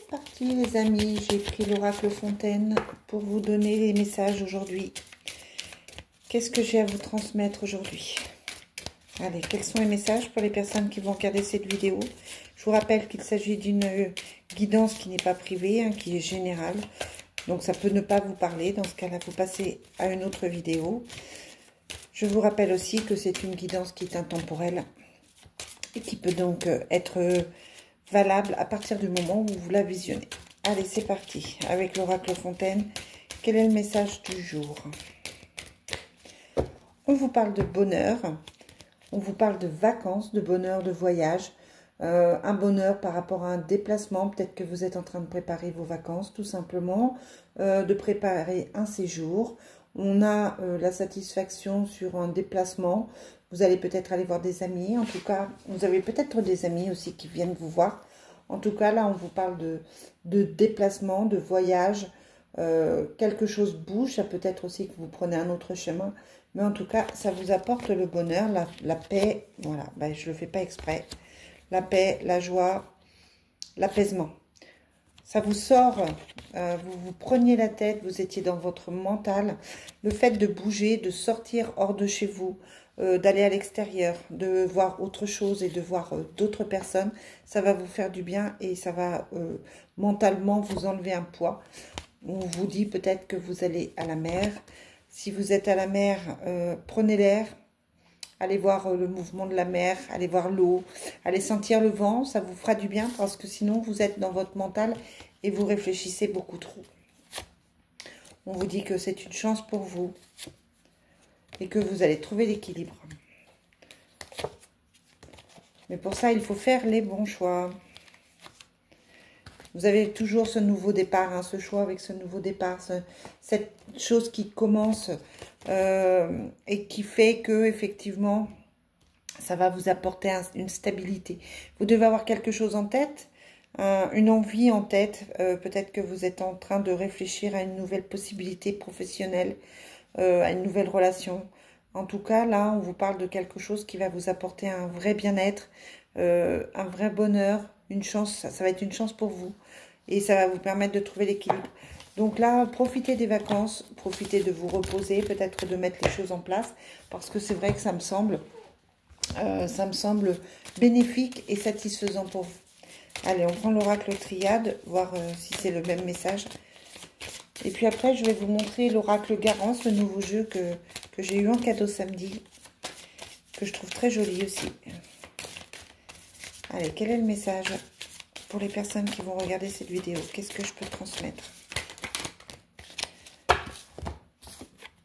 parti les amis, j'ai pris l'oracle Fontaine pour vous donner les messages aujourd'hui. Qu'est-ce que j'ai à vous transmettre aujourd'hui? Allez, quels sont les messages pour les personnes qui vont regarder cette vidéo? Je vous rappelle qu'il s'agit d'une guidance qui n'est pas privée, hein, qui est générale. Donc ça peut ne pas vous parler, dans ce cas-là, vous passez à une autre vidéo. Je vous rappelle aussi que c'est une guidance qui est intemporelle et qui peut donc être valable à partir du moment où vous la visionnez. Allez, c'est parti. Avec l'oracle Fontaine, quel est le message du jour? On vous parle de bonheur, on vous parle de vacances, de bonheur, de voyage, un bonheur par rapport à un déplacement. Peut-être que vous êtes en train de préparer vos vacances, tout simplement, de préparer un séjour. On a la satisfaction sur un déplacement. Vous allez peut-être aller voir des amis. En tout cas, vous avez peut-être des amis aussi qui viennent vous voir. En tout cas, là, on vous parle de déplacement, de voyage. Quelque chose bouge. Ça peut être aussi que vous prenez un autre chemin. Mais en tout cas, ça vous apporte le bonheur, la paix. Voilà, ben, je ne le fais pas exprès. La paix, la joie, l'apaisement. Ça vous sort, vous vous preniez la tête, vous étiez dans votre mental. Le fait de bouger, de sortir hors de chez vous, d'aller à l'extérieur, de voir autre chose et de voir d'autres personnes, ça va vous faire du bien et ça va mentalement vous enlever un poids. On vous dit peut-être que vous allez à la mer. Si vous êtes à la mer, prenez l'air. Allez voir le mouvement de la mer, allez voir l'eau, allez sentir le vent, ça vous fera du bien parce que sinon vous êtes dans votre mental et vous réfléchissez beaucoup trop. On vous dit que c'est une chance pour vous et que vous allez trouver l'équilibre. Mais pour ça, il faut faire les bons choix. Vous avez toujours ce nouveau départ, hein, ce choix avec ce nouveau départ, cette chose qui commence et qui fait que effectivement, ça va vous apporter une stabilité. Vous devez avoir quelque chose en tête, une envie en tête. Peut-être que vous êtes en train de réfléchir à une nouvelle possibilité professionnelle, à une nouvelle relation. En tout cas, là, on vous parle de quelque chose qui va vous apporter un vrai bien-être, un vrai bonheur, une chance. Ça va être une chance pour vous et ça va vous permettre de trouver l'équilibre. Donc là, profitez des vacances, profitez de vous reposer, peut-être de mettre les choses en place parce que c'est vrai que ça me semble bénéfique et satisfaisant pour vous. Allez, on prend l'oracle Triade, voir si c'est le même message. Et puis après, je vais vous montrer l'oracle Garance, le nouveau jeu que j'ai eu en cadeau samedi, que je trouve très joli aussi. Allez, quel est le message pour les personnes qui vont regarder cette vidéo? Qu'est-ce que je peux transmettre?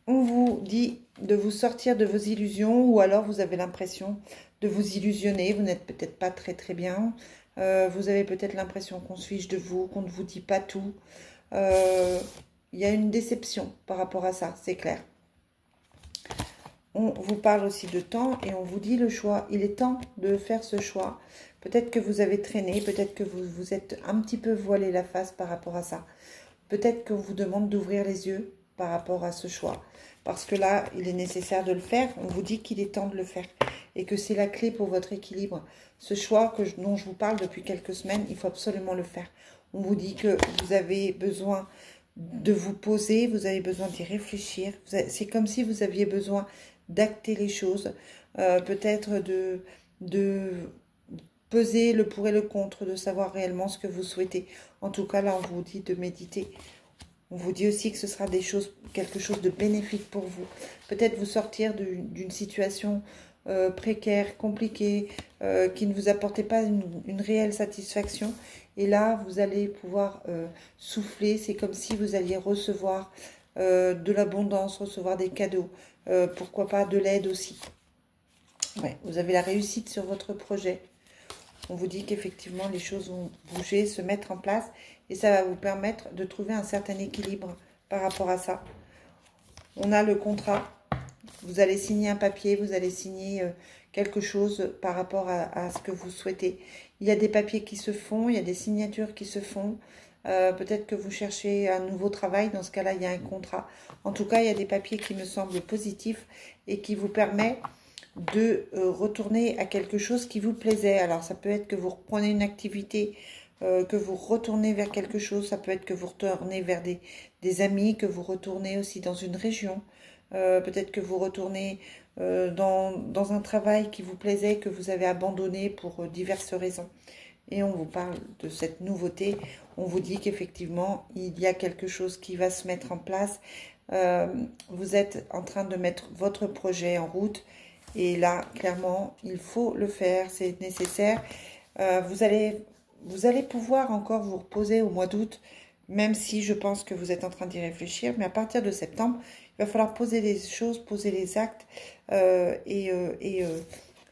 On vous dit de vous sortir de vos illusions ou alors vous avez l'impression de vous illusionner. Vous n'êtes peut-être pas très bien. Vous avez peut-être l'impression qu'on se fiche de vous, qu'on ne vous dit pas tout. Il y a une déception par rapport à ça, c'est clair. On vous parle aussi de temps et on vous dit le choix. Il est temps de faire ce choix. Peut-être que vous avez traîné, peut-être que vous vous êtes un petit peu voilé la face par rapport à ça. Peut-être qu'on vous demande d'ouvrir les yeux par rapport à ce choix. Parce que là, il est nécessaire de le faire. On vous dit qu'il est temps de le faire. Et que c'est la clé pour votre équilibre. Ce choix dont je vous parle depuis quelques semaines, il faut absolument le faire. On vous dit que vous avez besoin de vous poser, vous avez besoin d'y réfléchir. C'est comme si vous aviez besoin d'acter les choses. Peut-être de peser le pour et le contre, de savoir réellement ce que vous souhaitez. En tout cas, là, on vous dit de méditer. On vous dit aussi que ce sera quelque chose de bénéfique pour vous. Peut-être vous sortir d'une situation précaire, compliquée, qui ne vous apportait pas une réelle satisfaction. Et là, vous allez pouvoir souffler. C'est comme si vous alliez recevoir de l'abondance, recevoir des cadeaux. Pourquoi pas de l'aide aussi. Ouais, vous avez la réussite sur votre projet. On vous dit qu'effectivement, les choses vont bouger, se mettre en place. Et ça va vous permettre de trouver un certain équilibre par rapport à ça. On a le contrat. Vous allez signer un papier, vous allez signer quelque chose par rapport à ce que vous souhaitez. Il y a des papiers qui se font, il y a des signatures qui se font. Peut-être que vous cherchez un nouveau travail. Dans ce cas-là, il y a un contrat. En tout cas, il y a des papiers qui me semblent positifs et qui vous permettent de retourner à quelque chose qui vous plaisait. Alors, ça peut être que vous reprenez une activité que vous retournez vers quelque chose. Ça peut être que vous retournez vers des amis, que vous retournez aussi dans une région. Peut-être que vous retournez dans un travail qui vous plaisait, que vous avez abandonné pour diverses raisons. Et on vous parle de cette nouveauté. On vous dit qu'effectivement, il y a quelque chose qui va se mettre en place. Vous êtes en train de mettre votre projet en route. Et là, clairement, il faut le faire. C'est nécessaire. Vous allez pouvoir encore vous reposer au mois d'août, même si je pense que vous êtes en train d'y réfléchir. Mais à partir de septembre, il va falloir poser les choses, poser les actes et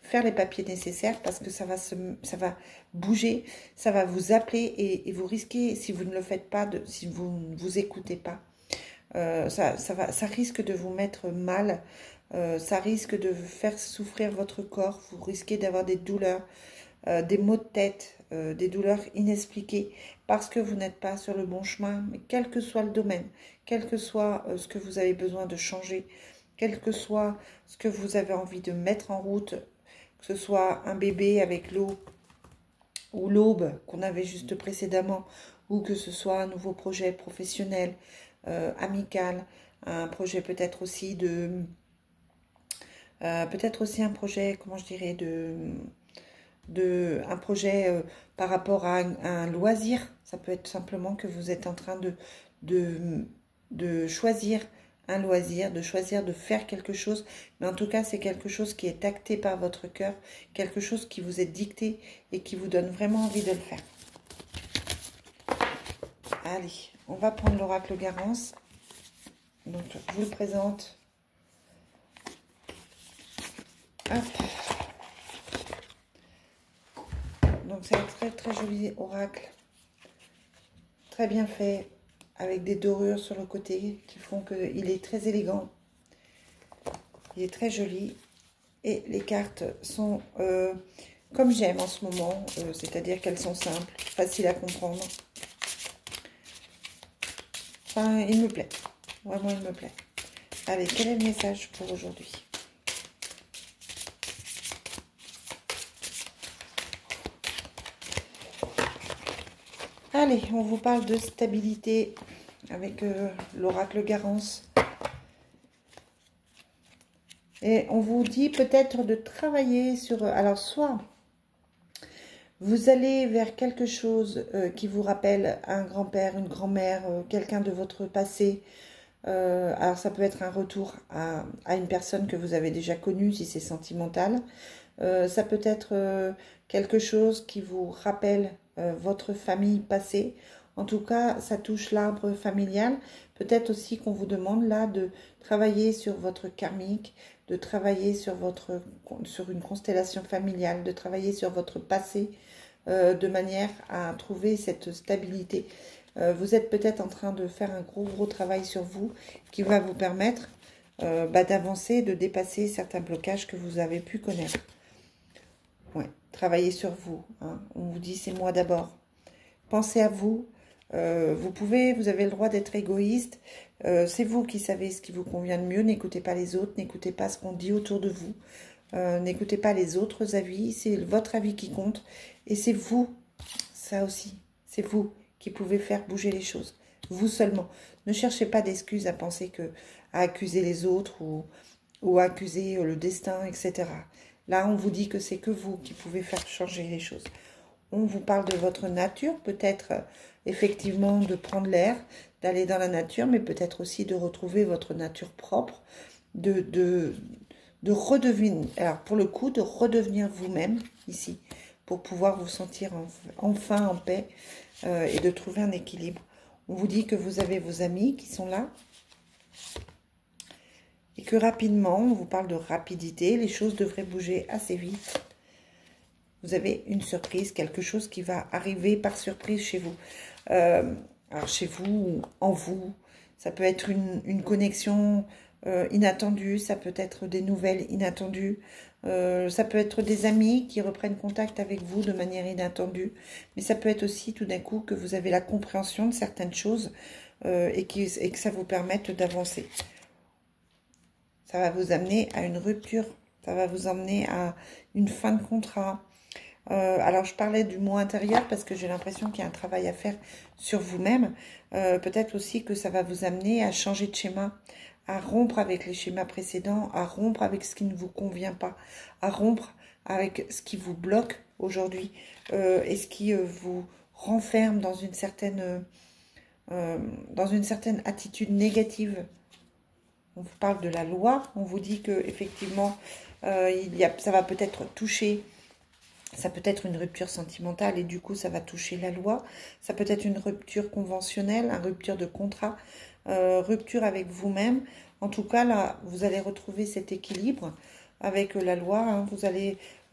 faire les papiers nécessaires parce que ça va bouger, ça va vous appeler et vous risquez, si vous ne le faites pas, si vous ne vous écoutez pas, ça risque de vous mettre mal, ça risque de faire souffrir votre corps, vous risquez d'avoir des douleurs, des maux de tête, des douleurs inexpliquées parce que vous n'êtes pas sur le bon chemin, mais quel que soit le domaine, quel que soit ce que vous avez besoin de changer, quel que soit ce que vous avez envie de mettre en route, que ce soit un bébé avec l'eau ou l'aube qu'on avait juste précédemment, ou que ce soit un nouveau projet professionnel, amical, un projet peut-être aussi un projet, comment je dirais, un projet par rapport à un loisir. Ça peut être simplement que vous êtes en train de choisir un loisir, de choisir de faire quelque chose, mais en tout cas c'est quelque chose qui est acté par votre cœur, quelque chose qui vous est dicté et qui vous donne vraiment envie de le faire. Allez, on va prendre l'oracle Garance. Donc je vous le présente. Hop. Donc c'est un très très joli oracle, très bien fait, avec des dorures sur le côté qui font qu'il est très élégant. Il est très joli. Et les cartes sont comme j'aime en ce moment, c'est-à-dire qu'elles sont simples, faciles à comprendre. Enfin, il me plaît. Vraiment, il me plaît. Allez, quel est le message pour aujourd'hui ? Allez, on vous parle de stabilité avec l'oracle Garance. Et on vous dit peut-être de travailler sur... Alors, soit vous allez vers quelque chose qui vous rappelle un grand-père, une grand-mère, quelqu'un de votre passé. Alors, ça peut être un retour à une personne que vous avez déjà connue, si c'est sentimental. Ça peut être quelque chose qui vous rappelle votre famille passée. En tout cas, ça touche l'arbre familial. Peut-être aussi qu'on vous demande là de travailler sur votre karmique, de travailler sur une constellation familiale, de travailler sur votre passé de manière à trouver cette stabilité. Vous êtes peut-être en train de faire un gros travail sur vous qui va vous permettre d'avancer, de dépasser certains blocages que vous avez pu connaître. Ouais, travaillez sur vous. Hein. On vous dit c'est moi d'abord. Pensez à vous. Vous avez le droit d'être égoïste. C'est vous qui savez ce qui vous convient le mieux. N'écoutez pas les autres, n'écoutez pas ce qu'on dit autour de vous. N'écoutez pas les autres avis. C'est votre avis qui compte. Et c'est vous, ça aussi, c'est vous qui pouvez faire bouger les choses. Vous seulement. Ne cherchez pas d'excuses à penser à accuser les autres ou à accuser le destin, etc. Là, on vous dit que c'est que vous qui pouvez faire changer les choses. On vous parle de votre nature, peut-être effectivement de prendre l'air, d'aller dans la nature, mais peut-être aussi de retrouver votre nature propre, de redevenir, alors pour le coup, de redevenir vous-même ici, pour pouvoir vous sentir enfin en paix et de trouver un équilibre. On vous dit que vous avez vos amis qui sont là et que rapidement, on vous parle de rapidité, les choses devraient bouger assez vite. Vous avez une surprise, quelque chose qui va arriver par surprise chez vous. Alors chez vous ou en vous, ça peut être une connexion inattendue, ça peut être des nouvelles inattendues, ça peut être des amis qui reprennent contact avec vous de manière inattendue, mais ça peut être aussi tout d'un coup que vous avez la compréhension de certaines choses et que ça vous permette d'avancer. Ça va vous amener à une rupture, ça va vous emmener à une fin de contrat, Alors, je parlais du moi intérieur parce que j'ai l'impression qu'il y a un travail à faire sur vous-même. Peut-être aussi que ça va vous amener à changer de schéma, à rompre avec les schémas précédents, à rompre avec ce qui ne vous convient pas, à rompre avec ce qui vous bloque aujourd'hui et ce qui vous renferme dans une certaine attitude négative. On vous parle de la loi, on vous dit que effectivement, ça va peut-être toucher. Ça peut être une rupture sentimentale et du coup, ça va toucher la loi. Ça peut être une rupture conventionnelle, une rupture de contrat, rupture avec vous-même. En tout cas, là, vous allez retrouver cet équilibre avec la loi. Hein.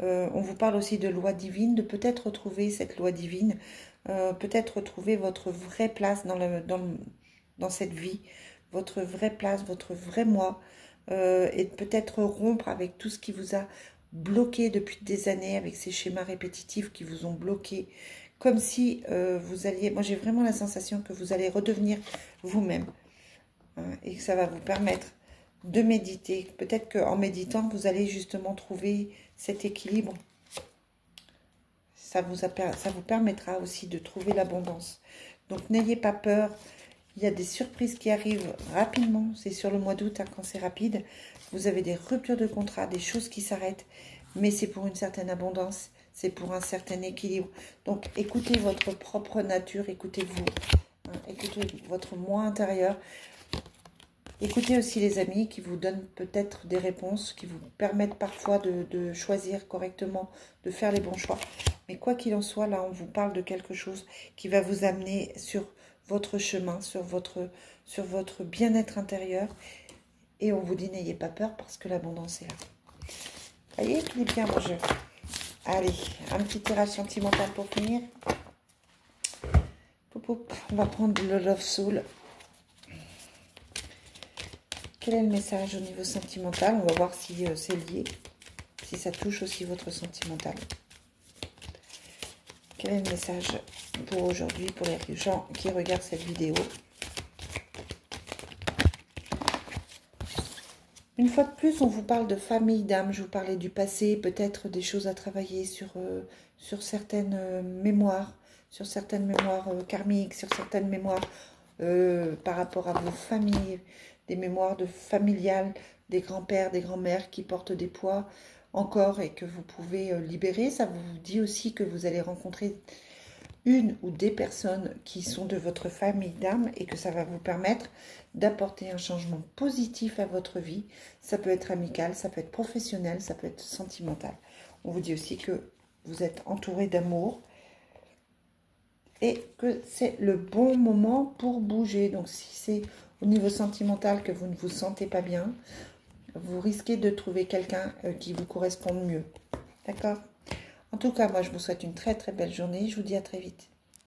On vous parle aussi de loi divine, de peut-être retrouver cette loi divine, peut-être retrouver votre vraie place dans cette vie, votre vraie place, votre vrai moi, et peut-être rompre avec tout ce qui vous a bloqué depuis des années, avec ces schémas répétitifs qui vous ont bloqué, comme si vous alliez, moi j'ai vraiment la sensation que vous allez redevenir vous-même, hein, et que ça va vous permettre de méditer. Peut-être qu'en méditant, vous allez justement trouver cet équilibre. Ça vous permettra aussi de trouver l'abondance. Donc n'ayez pas peur. Il y a des surprises qui arrivent rapidement. C'est sur le mois d'août, hein, quand c'est rapide. Vous avez des ruptures de contrat, des choses qui s'arrêtent. Mais c'est pour une certaine abondance. C'est pour un certain équilibre. Donc écoutez votre propre nature. Écoutez-vous. Hein, écoutez votre moi intérieur. Écoutez aussi les amis qui vous donnent peut-être des réponses, qui vous permettent parfois de choisir correctement, de faire les bons choix. Mais quoi qu'il en soit, là, on vous parle de quelque chose qui va vous amener sur votre chemin, sur votre bien-être intérieur. Et on vous dit, n'ayez pas peur parce que l'abondance est là. Vous voyez qu'il est bien mon jeu. Allez, un petit tirage sentimental pour finir. On va prendre le Love Soul. Quel est le message au niveau sentimental? On va voir si c'est lié, si ça touche aussi votre sentimental. Quel est le message pour aujourd'hui, pour les gens qui regardent cette vidéo? Une fois de plus, on vous parle de famille d'âme. Je vous parlais du passé, peut-être des choses à travailler sur certaines mémoires, sur certaines mémoires karmiques, sur certaines mémoires par rapport à vos familles, des mémoires familiales, des grands-pères, des grands-mères qui portent des poids encore et que vous pouvez libérer. Ça vous dit aussi que vous allez rencontrer une ou des personnes qui sont de votre famille d'âme et que ça va vous permettre d'apporter un changement positif à votre vie. Ça peut être amical, ça peut être professionnel, ça peut être sentimental. On vous dit aussi que vous êtes entouré d'amour et que c'est le bon moment pour bouger. Donc si c'est au niveau sentimental que vous ne vous sentez pas bien, vous risquez de trouver quelqu'un qui vous corresponde mieux. D'accord? En tout cas, moi je vous souhaite une très très belle journée. Je vous dis à très vite.